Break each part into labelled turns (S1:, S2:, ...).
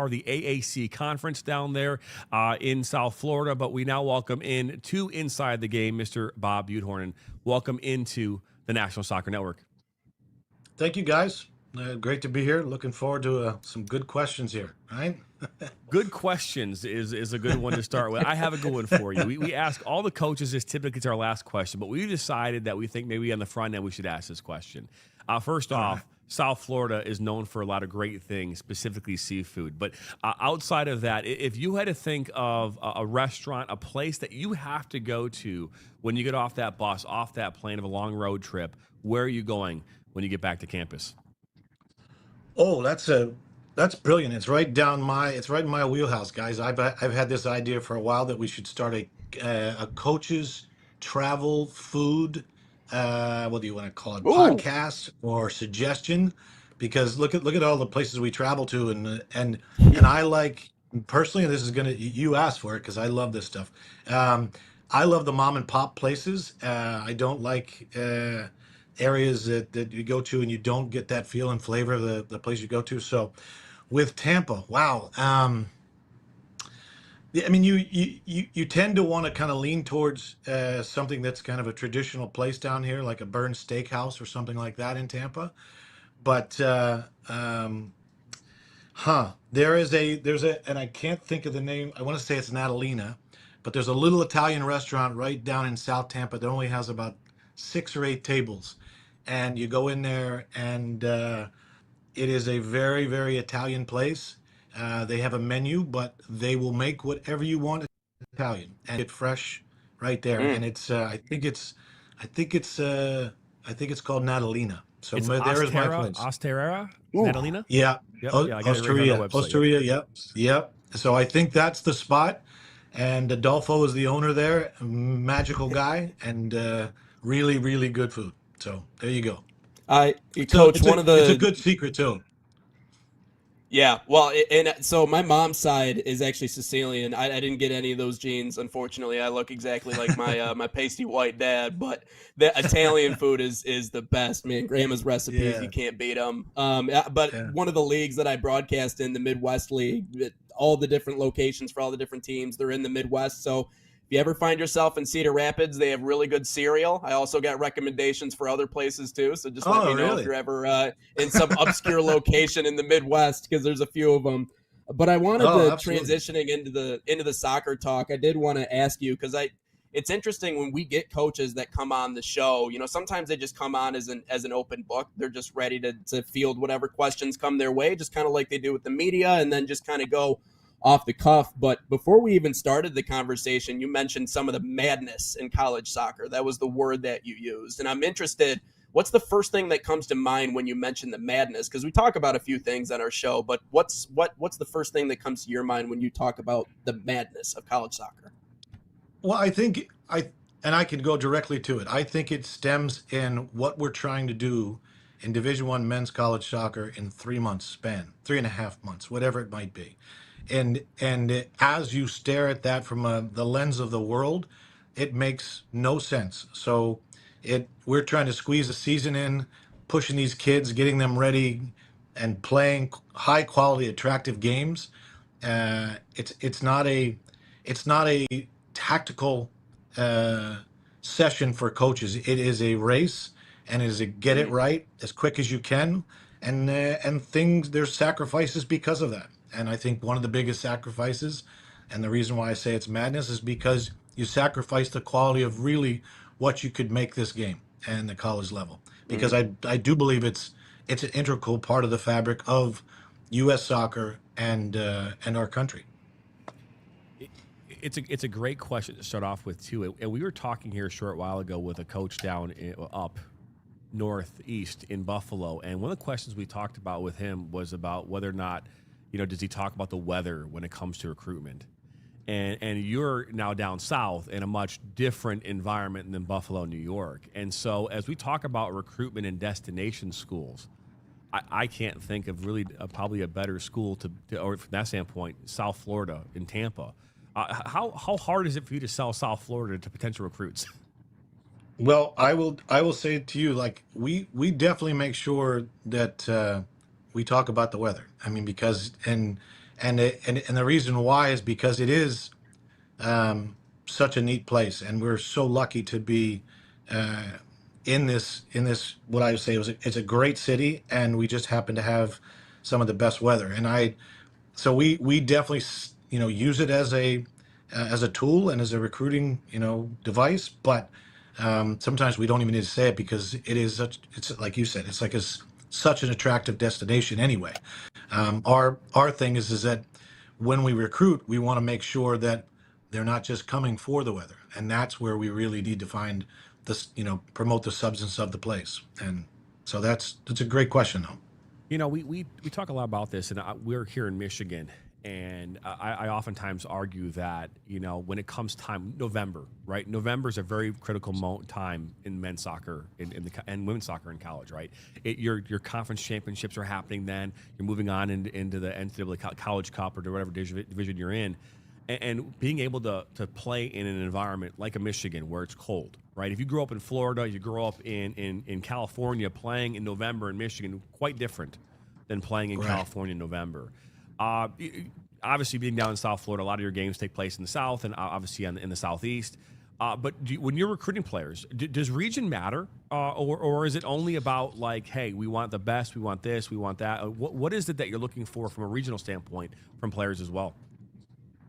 S1: the AAC conference down there in South Florida, but we now welcome in to Inside the Game, Mr. Bob Butehorn, and welcome into the National Soccer Network.
S2: Thank you, guys. Great to be here. Looking forward to some good questions here, right?
S1: Good questions is a good one to start with. I have a good one for you. We ask all the coaches this. Typically, it's our last question, but we decided that we think maybe on the front end we should ask this question. First off, South Florida is known for a lot of great things, specifically seafood. But outside of that, if you had to think of a restaurant, a place that you have to go to when you get off that bus, off that plane of a long road trip, where are you going when you get back to campus?
S2: Oh, that's brilliant. It's right in my wheelhouse, guys. I've had this idea for a while that we should start a coaches travel food, what do you want to call it, podcast or suggestion? Because look at all the places we travel to, and I like personally, and this is you asked for it because I love this stuff. I love the mom and pop places. I don't like areas that you go to and you don't get that feel and flavor of the place you go to. So with Tampa, wow. I mean, you tend to want to kind of lean towards something that's kind of a traditional place down here, like a Burns Steakhouse or something like that in Tampa. But there's a, and I can't think of the name. I want to say it's Natalina, but there's a little Italian restaurant right down in South Tampa that only has about 6 or 8 tables, and you go in there, and it is a very, very Italian place. They have a menu, but they will make whatever you want Italian and get fresh right there. And it's I think it's called Natalina. So
S1: It's
S2: there is my place.
S1: Osterera? Natalina?
S2: Yeah.
S1: Yep.
S2: Oh,
S1: Yeah, I got it right on the website.
S2: Osteria. Yep. So I think that's the spot. And Adolfo is the owner there, magical guy, and really, really good food. So there you go.
S3: Coach,
S2: it's a good secret too.
S3: Yeah, well, and so my mom's side is actually Sicilian. I didn't get any of those genes, unfortunately. I look exactly like my my pasty white dad, but the Italian food is the best, man. Grandma's recipes, you can't beat them. One of the leagues that I broadcast in, the Midwest League, all the different locations for all the different teams, they're in the Midwest. So if you ever find yourself in Cedar Rapids, they have really good cereal. I also got recommendations for other places too. So just let me know if you're ever in some obscure location in the Midwest, because there's a few of them. But I wanted to transitioning into the soccer talk. I did want to ask you, because it's interesting when we get coaches that come on the show. You know, sometimes they just come on as an open book. They're just ready to field whatever questions come their way, just kind of like they do with the media, and then just kind of go off the cuff. But before we even started the conversation, you mentioned some of the madness in college soccer. That was the word that you used. And I'm interested, what's the first thing that comes to mind when you mention the madness? Because we talk about a few things on our show, but what's the first thing that comes to your mind when you talk about the madness of college soccer?
S2: Well, I think I can go directly to it. I think it stems in what we're trying to do in Division I men's college soccer in 3 months span, 3.5 months, whatever it might be. And as you stare at that from the lens of the world, it makes no sense. So we're trying to squeeze a season in, pushing these kids, getting them ready, and playing high quality, attractive games. It's not a tactical session for coaches. It is a race, and it is a get it right as quick as you can, and there's sacrifices because of that. And I think one of the biggest sacrifices, and the reason why I say it's madness, is because you sacrifice the quality of really what you could make this game and the college level. Because I do believe it's an integral part of the fabric of U.S. soccer and our country.
S1: It's a great question to start off with too. And we were talking here a short while ago with a coach down up northeast in Buffalo, and one of the questions we talked about with him was about whether or not, does he talk about the weather when it comes to recruitment? And you're now down south in a much different environment than Buffalo, New York. And so as we talk about recruitment in destination schools, I can't think of really probably a better school or from that standpoint, South Florida in Tampa. How hard is it for you to sell South Florida to potential recruits?
S2: Well, I will say to you, like, we definitely make sure that we talk about the weather. I mean, because and And the reason why is because it is such a neat place, and we're so lucky to be uh, in this what I would say it's a great city, and we just happen to have some of the best weather. And I so we definitely use it as a tool and as a recruiting device, but sometimes we don't even need to say it because it's like you said, it's like such an attractive destination anyway. Our thing is that when we recruit, we want to make sure that they're not just coming for the weather, and that's where we really need to find this, promote the substance of the place. And so that's a great question, though.
S1: We talk a lot about this, and we're here in Michigan, and I oftentimes argue that when it comes time, November, right? November is a very critical time in men's soccer and women's soccer in college, right? Your conference championships are happening then. You're moving on into the NCAA College Cup or whatever division you're in, and being able to play in an environment like a Michigan where it's cold, right? If you grew up in Florida, you grew up in California, playing in November in Michigan, quite different than playing in
S2: Right.
S1: California in November. Obviously, being down in South Florida, a lot of your games take place in the South and obviously in the Southeast. But when you're recruiting players, does region matter, or is it only about like, hey, we want the best, we want this, we want that? What is it that you're looking for from a regional standpoint from players as well?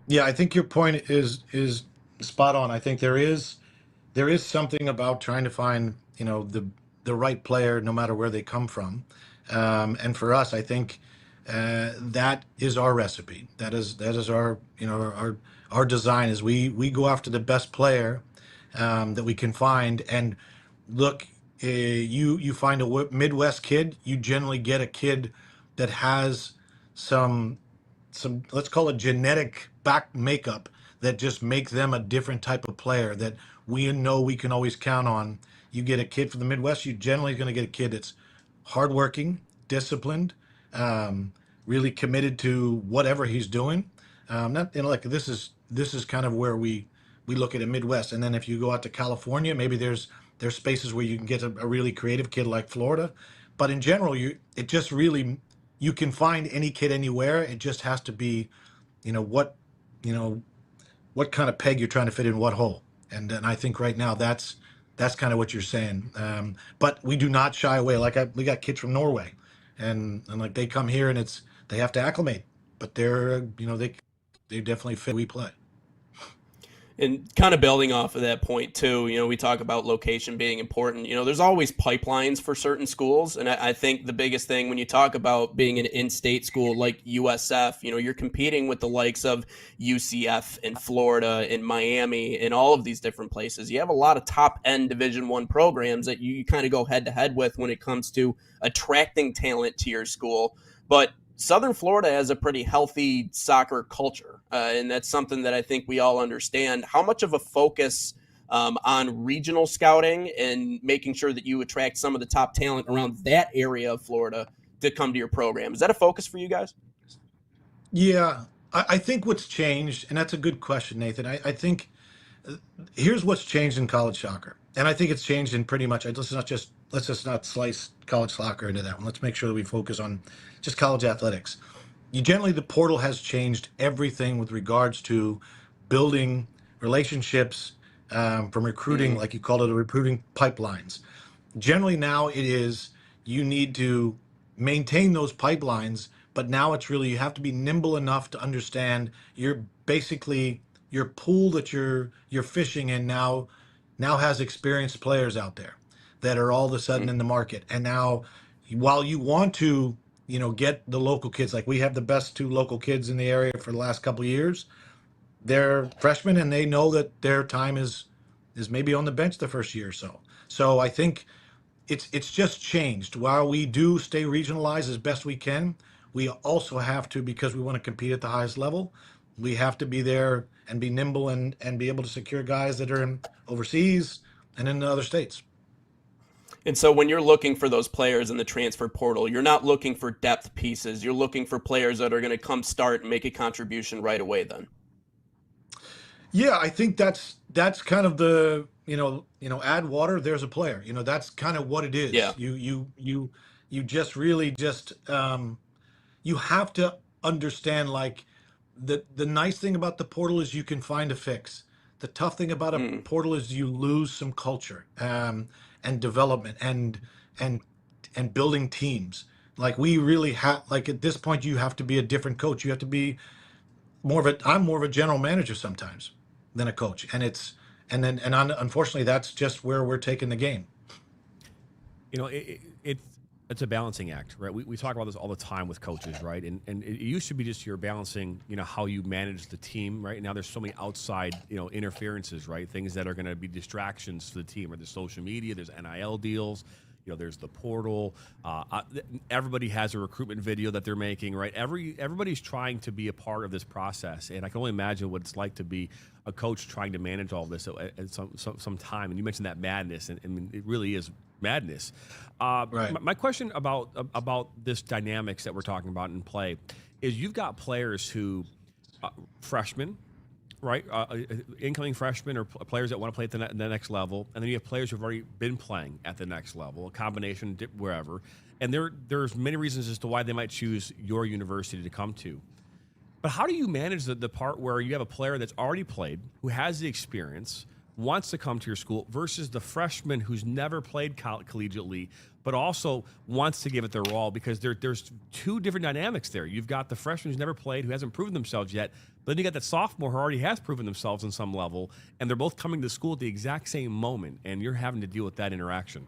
S2: Yeah, I think your point is spot on. I think there is something about trying to find the right player no matter where they come from. And for us, I think that is our recipe. That is our our design is we go after the best player that we can find. And look, you find a Midwest kid, you generally get a kid that has some let's call it genetic back makeup that just make them a different type of player that we know we can always count on. You get a kid from the Midwest, you generally going to get a kid that's hardworking, disciplined, um, really committed to whatever he's doing. Not like this is kind of where we look at a Midwest. And then if you go out to California, maybe there's spaces where you can get a really creative kid like Florida. But in general, it just really you can find any kid anywhere. It just has to be, you know what you know what kind of peg you're trying to fit in what hole. And I think right now that's kind of what you're saying. But we do not shy away. We got kids from Norway, and like they come here and they have to acclimate, but they definitely fit. We play.
S3: And kind of building off of that point too, we talk about location being important. There's always pipelines for certain schools, and I think the biggest thing when you talk about being an in-state school like USF, you're competing with the likes of UCF in Florida, in Miami, in all of these different places. You have a lot of top-end Division I programs that you kind of go head-to-head with when it comes to attracting talent to your school. But Southern Florida has a pretty healthy soccer culture, and that's something that I think we all understand. How much of a focus on regional scouting and making sure that you attract some of the top talent around that area of Florida to come to your program? Is that a focus for you guys?
S2: Yeah, I think what's changed, and that's a good question, Nathan. I think here's what's changed in college soccer, and I think it's changed in pretty much. Let's just not slice college soccer into that one. Let's make sure that we focus on just college athletics. Generally, the portal has changed everything with regards to building relationships, from recruiting,
S3: Mm-hmm.
S2: like you called it, recruiting pipelines. Generally now it is you need to maintain those pipelines, but now it's really you have to be nimble enough to understand you're basically your pool that you're fishing in now has experienced players out there that are all of a sudden in the market. And now while you want to get the local kids, like we have the best two local kids in the area for the last couple of years, they're freshmen and they know that their time is maybe on the bench the first year or so. So I think it's just changed. While we do stay regionalized as best we can, we also have to, because we want to compete at the highest level, we have to be there and be nimble and be able to secure guys that are in overseas and in the other states.
S3: And so when you're looking for those players in the transfer portal, you're not looking for depth pieces. You're looking for players that are going to come start and make a contribution right away then.
S2: Yeah, I think that's kind of the add water, there's a player. That's kind of what it is.
S3: Yeah.
S2: You just really just you have to understand, like, the nice thing about the portal is you can find a fix. The tough thing about a
S3: Mm.
S2: portal is you lose some culture, and development, and and building teams. Like we really have, like at this point, you have to be a different coach. You have to be more of a. I'm more of a general manager sometimes than a coach, and unfortunately, that's just where we're taking the game.
S1: You know, it's a balancing act, right? We talk about this all the time with coaches, right? And it used to be just you're balancing, you know, how you manage the team. Right now, there's so many outside, you know, interferences, right? Things that are going to be distractions to the team. Or there's social media, there's NIL deals, you know, there's the portal. Everybody has a recruitment video that they're making, right? Everybody's trying to be a part of this process, and I can only imagine what it's like to be a coach trying to manage all this at some time. And you mentioned that madness, and it really is madness.
S2: Right.
S1: My question about this dynamics that we're talking about in play is you've got players who freshmen, right? Incoming freshmen or players that want to play at the next level, and then you have players who've already been playing at the next level, a combination wherever. And there's many reasons as to why they might choose your university to come to. But how do you manage the part where you have a player that's already played, who has the experience, wants to come to your school, versus the freshman who's never played collegiately, but also wants to give it their all? Because there's two different dynamics there. You've got the freshman who's never played, who hasn't proven themselves yet, but then you got that sophomore who already has proven themselves on some level, and they're both coming to school at the exact same moment, and you're having to deal with that interaction.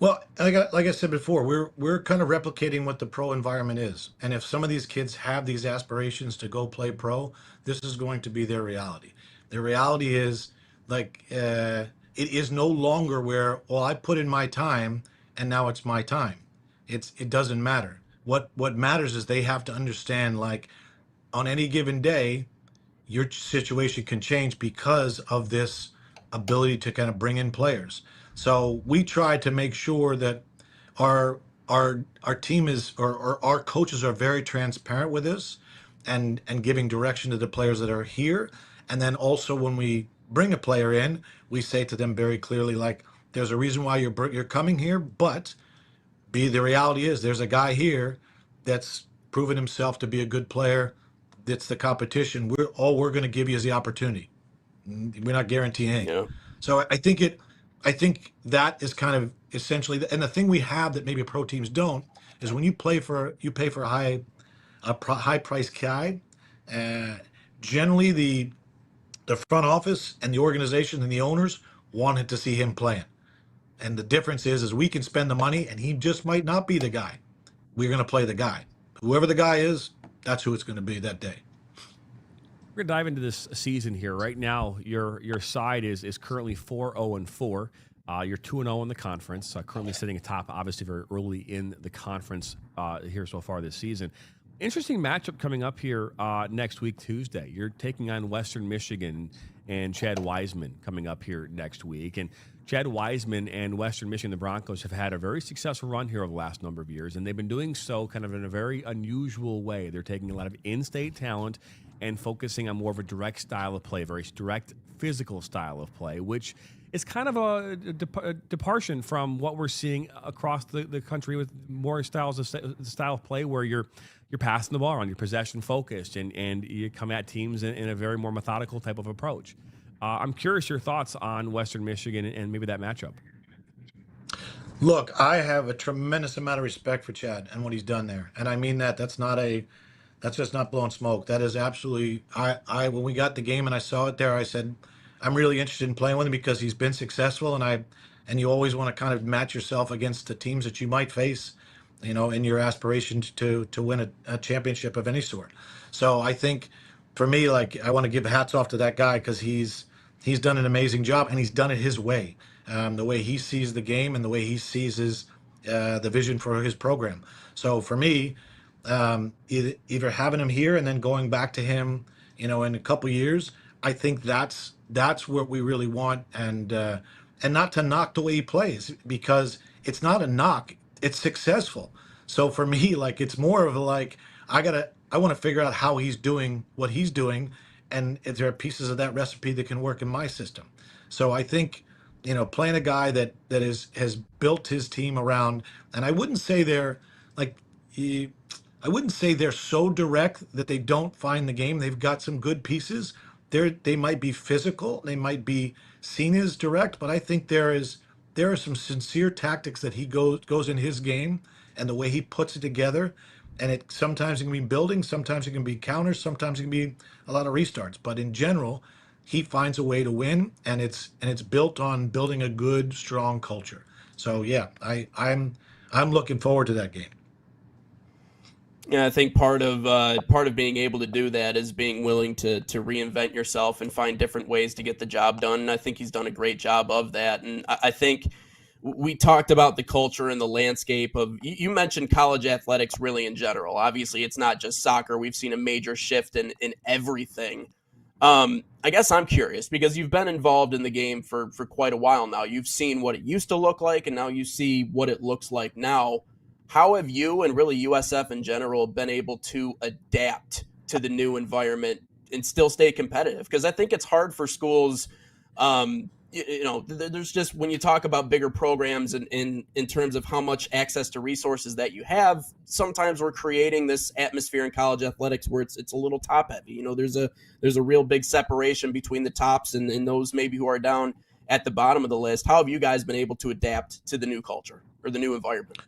S2: Well, like I said before, we're kind of replicating what the pro environment is. And if some of these kids have these aspirations to go play pro, this is going to be their reality. Their reality is like it is no longer where, well, I put in my time and now it's my time. It doesn't matter. What matters is they have to understand, like, on any given day, your situation can change because of this ability to kind of bring in players. So we try to make sure that our our team is, or our coaches are very transparent with this, and giving direction to the players that are here. And then also when we bring a player in, we say to them very clearly, like, there's a reason why you're coming here, but the reality is there's a guy here that's proven himself to be a good player. That's the competition. We're going to give you is the opportunity. We're not guaranteeing.
S3: Yeah.
S2: So I think that is kind of essentially, and the thing we have that maybe pro teams don't is when you pay for a high price guy. Uh, Generally, the front office and the organization and the owners wanted to see him playing. And the difference is we can spend the money, and he just might not be the guy. We're going to play the guy. Whoever the guy is, that's who it's going to be that day.
S1: We're gonna dive into this season here. Right now, your side is currently 4-0-4. You're 2-0 in the conference. Currently sitting atop, obviously very early in the conference here so far this season. Interesting matchup coming up here next week, Tuesday. You're taking on Western Michigan and Chad Wiseman coming up here next week. And Chad Wiseman and Western Michigan, the Broncos, have had a very successful run here over the last number of years, and they've been doing so kind of in a very unusual way. They're taking a lot of in-state talent and focusing on more of a direct style of play, very direct physical style of play, which is kind of a departure from what we're seeing across the country with more styles of style of play where you're passing the ball around, you're possession focused, and you come at teams in a very more methodical type of approach. I'm curious your thoughts on Western Michigan and maybe that matchup.
S2: Look, I have a tremendous amount of respect for Chad and what he's done there, and I mean that. That's just not blowing smoke. That is absolutely. I when we got the game and I saw it there, I said, I'm really interested in playing with him because he's been successful, and you always want to kind of match yourself against the teams that you might face, in your aspirations to win a championship of any sort. So I think, for me, like, I want to give hats off to that guy because he's done an amazing job, and he's done it his way, the way he sees the game and the way he sees the vision for his program. So for me, either having him here and then going back to him, in a couple years, I think that's what we really want, and not to knock the way he plays, because it's not a knock, it's successful. So for me, like, it's more of a, like, I want to figure out how he's doing what he's doing, and if there are pieces of that recipe that can work in my system. So I think, playing a guy that has built his team around, and I wouldn't say they're like he. I wouldn't say they're so direct that they don't find the game. They've got some good pieces. They might be physical, they might be seen as direct, but I think there are some sincere tactics that he goes in his game and the way he puts it together. And it sometimes it can be building, sometimes it can be counters, sometimes it can be a lot of restarts. But in general, he finds a way to win, and it's built on building a good, strong culture. So yeah, I'm looking forward to that game.
S3: Yeah, I think part of being able to do that is being willing to reinvent yourself and find different ways to get the job done. And I think he's done a great job of that. And I think we talked about the culture and the landscape of you mentioned college athletics really in general. Obviously, it's not just soccer. We've seen a major shift in everything. I guess I'm curious because you've been involved in the game for quite a while now. You've seen what it used to look like, and now you see what it looks like now. How have you and really USF in general been able to adapt to the new environment and still stay competitive? Because I think it's hard for schools. There's just when you talk about bigger programs and in terms of how much access to resources that you have, sometimes we're creating this atmosphere in college athletics where it's a little top heavy. There's a real big separation between the tops and those maybe who are down at the bottom of the list. How have you guys been able to adapt to the new culture or the new environment?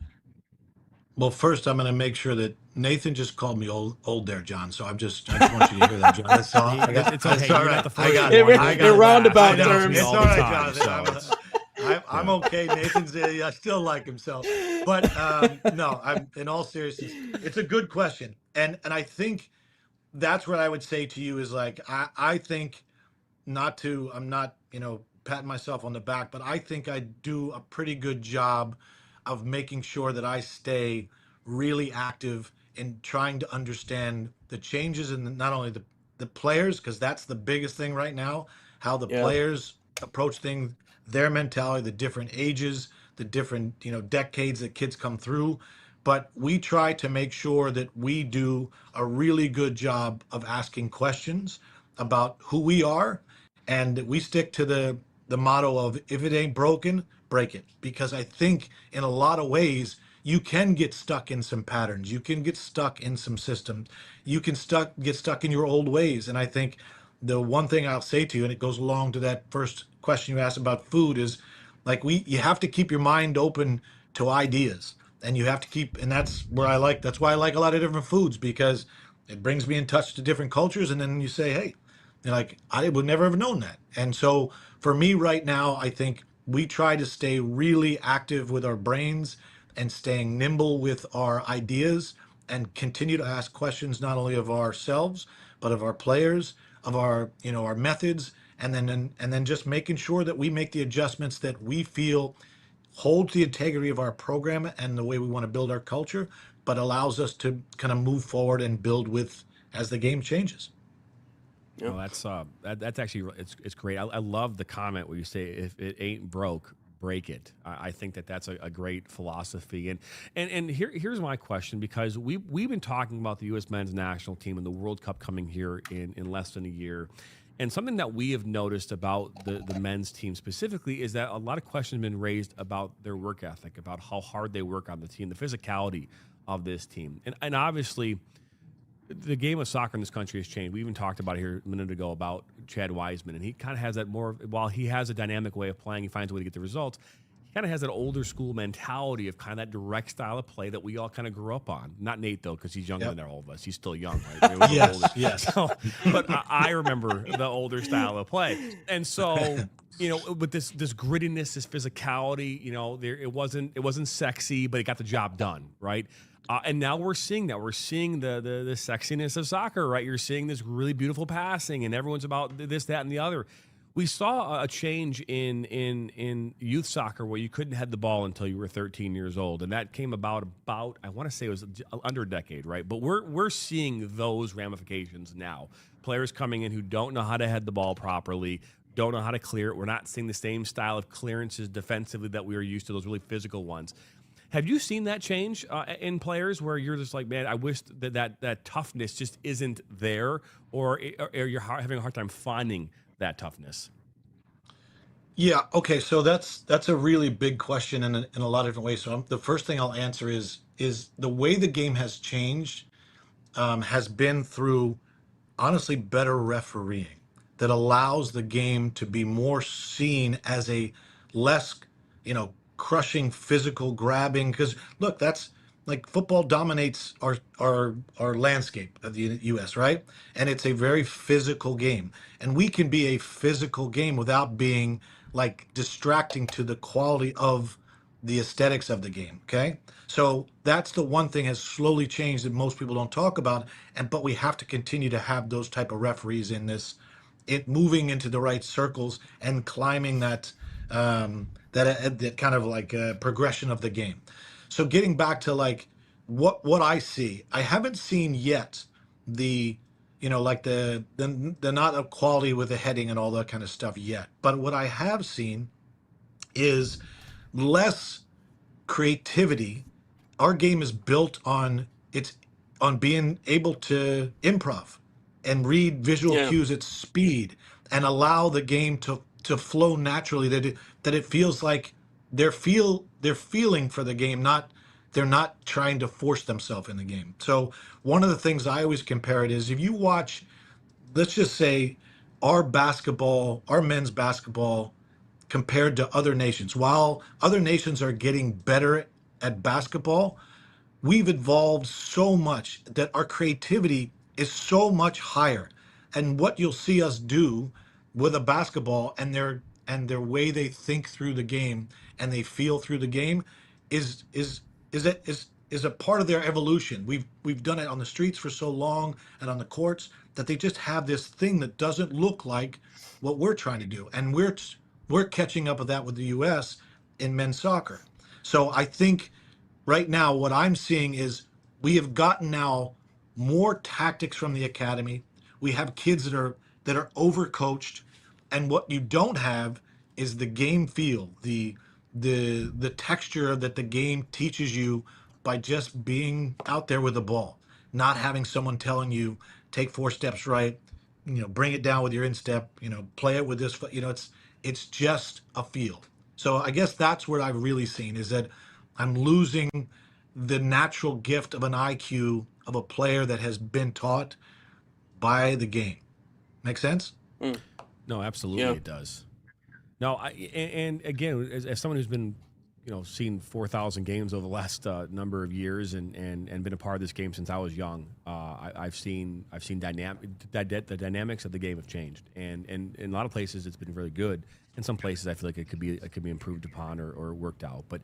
S2: Well, first, I'm going to make sure that Nathan just called me old there, John. So I just want you to hear that, John. That's all.
S1: It's okay.
S2: That's all
S1: You're
S2: right.
S1: not the
S2: I
S1: first
S2: got
S1: one.
S2: it. I got
S3: In
S2: it.
S3: roundabout
S2: I know.
S3: terms.
S2: It's
S1: all
S2: all
S1: the
S2: right,
S1: time,
S2: Jonathan.
S1: so
S2: I'm
S1: yeah.
S2: okay. Nathan's I still like himself, but no. I'm in all seriousness. It's a good question, and I think that's what I would say to you is like I think not to I'm not patting myself on the back, but I think I do a pretty good job of making sure that I stay really active in trying to understand the changes in not only the players, because that's the biggest thing right now, how the
S3: Yeah.
S2: players approach things, their mentality, the different ages, the different decades that kids come through. But we try to make sure that we do a really good job of asking questions about who we are, and we stick to the motto of if it ain't broken, break it. Because I think in a lot of ways you can get stuck in some patterns, you can get stuck in some systems, you can get stuck in your old ways. And I think the one thing I'll say to you, and it goes along to that first question you asked about food, is like you have to keep your mind open to ideas, and you have to keep, and that's why I like a lot of different foods, because it brings me in touch to different cultures. And then you say, hey, and like I would never have known that. And so for me right now, I think we try to stay really active with our brains and staying nimble with our ideas, and continue to ask questions not only of ourselves but of our players, of our methods, and then just making sure that we make the adjustments that we feel hold the integrity of our program and the way we want to build our culture, but allows us to kind of move forward and build with as the game changes.
S3: Yeah.
S1: Well, that's actually it's great. I love the comment where you say if it ain't broke, break it. I think that's a great philosophy. And here's my question, because we've been talking about the U.S. men's national team and the World Cup coming here in less than a year. And something that we have noticed about the men's team specifically is that a lot of questions have been raised about their work ethic, about how hard they work on the team, the physicality of this team. And obviously the game of soccer in this country has changed. We even talked about it here a minute ago about Chad Wiseman, and he kind of has that more. While he has a dynamic way of playing, he finds a way to get the results. He kind of has that older school mentality of kind of that direct style of play that we all kind of grew up on. Not Nate though, because he's younger than all of us. He's still young, right? We're
S2: Yes,
S1: older.
S2: yes.
S1: So, but I remember the older style of play, and so. With this grittiness, this physicality, it wasn't sexy, but it got the job done, right? And now we're seeing that. We're seeing the sexiness of soccer, right? You're seeing this really beautiful passing, and everyone's about this, that, and the other. We saw a change in youth soccer where you couldn't head the ball until you were 13 years old, and that came about I want to say it was under a decade, right? But we're seeing those ramifications now. Players coming in who don't know how to head the ball properly, don't know how to clear it. We're not seeing the same style of clearances defensively that we were used to, those really physical ones. Have you seen that change in players where you're just like, man, I wish that toughness just isn't there, or you're having a hard time finding that toughness?
S2: Yeah. Okay. So that's a really big question in a lot of different ways. So the first thing I'll answer is the way the game has changed has been through honestly better refereeing that allows the game to be more seen as a less, crushing, physical, grabbing. Because look, that's like football dominates our landscape of the U.S., right? And it's a very physical game, and we can be a physical game without being like distracting to the quality of the aesthetics of the game. Okay, so that's the one thing has slowly changed that most people don't talk about, and but we have to continue to have those type of referees in this, it moving into the right circles and climbing that kind of like progression of the game. So getting back to like what I see, I haven't seen yet the like the not equality with the heading and all that kind of stuff yet. But what I have seen is less creativity. Our game is built on it's on being able to improv and read visual
S3: Yeah.
S2: cues at speed and allow the game to flow naturally, that it feels like they're feeling for the game, not they're not trying to force themselves in the game. So one of the things I always compare it is, if you watch, let's just say, our men's basketball compared to other nations. While other nations are getting better at basketball, we've evolved so much that our creativity is so much higher. And what you'll see us do with a basketball and their way they think through the game and they feel through the game is a part of their evolution. We've done it on the streets for so long and on the courts that they just have this thing that doesn't look like what we're trying to do. And we're catching up with that with the US in men's soccer. So I think right now what I'm seeing is we have gotten now more tactics from the academy. We have kids that are overcoached, and what you don't have is the game feel, the texture that the game teaches you by just being out there with the ball, not having someone telling you take 4 steps right, bring it down with your instep, play it with this foot. It's just a feel. So I guess that's what I've really seen is that I'm losing the natural gift of an IQ of a player that has been taught by the game. Make sense?
S3: Mm.
S1: No, absolutely,
S3: Yeah.
S1: it does. No, and again, as someone who's been, seen 4,000 games over the last number of years, and been a part of this game since I was young, I've seen the dynamics of the game have changed, and in a lot of places it's been really good. In some places, I feel like it could be improved upon or worked out. But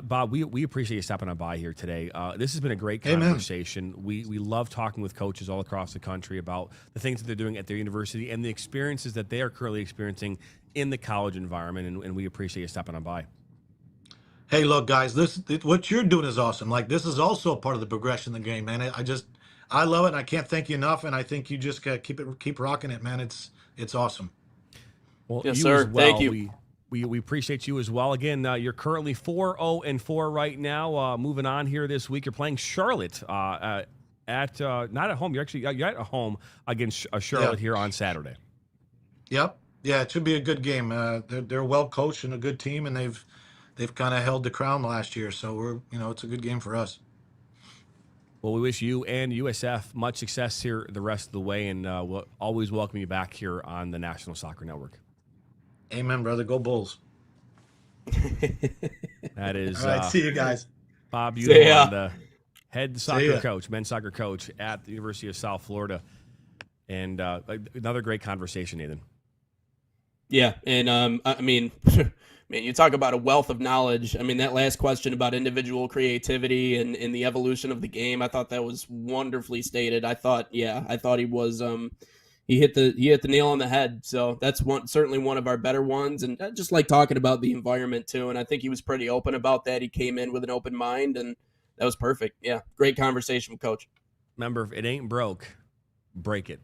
S1: Bob, we appreciate you stopping on by here today. This has been a great
S2: Amen.
S1: conversation. We love talking with coaches all across the country about the things that they're doing at their university and the experiences that they are currently experiencing in the college environment, and we appreciate you stopping on by.
S2: Hey, look, guys, what you're doing is awesome. Like, this is also a part of the progression of the game, man. I love it. And I can't thank you enough. And I think you just gotta keep rocking it, man. It's awesome.
S1: Well,
S3: Yes,
S1: you as
S3: sir. Thank
S1: well.
S3: you.
S1: We appreciate you as well. Again, you're currently 4-0-4 right now. Moving on here this week, you're playing Charlotte at not at home. You're at home against
S2: Yeah.
S1: Charlotte here on Saturday.
S2: Yep. Yeah. It should be a good game. They're well coached and a good team, and they've kind of held the crown last year. So it's a good game for us.
S1: Well, we wish you and USF much success here the rest of the way, and we'll always welcome you back here on the National Soccer Network.
S2: Amen, brother. Go Bulls.
S1: That is
S2: All right. See you guys.
S1: Bob
S3: See
S1: Butehorn,
S3: ya.
S1: the head
S2: See
S1: soccer
S2: ya.
S1: coach, men's soccer coach at the University of South Florida. And another great conversation, Nathan.
S3: Yeah, and I mean, man, you talk about a wealth of knowledge. I mean, that last question about individual creativity and the evolution of the game, I thought that was wonderfully stated. I thought he was he hit the nail on the head. So that's certainly one of our better ones, and I just like talking about the environment too. And I think he was pretty open about that. He came in with an open mind, and that was perfect. Yeah, great conversation with Coach.
S1: Remember, if it ain't broke, break it.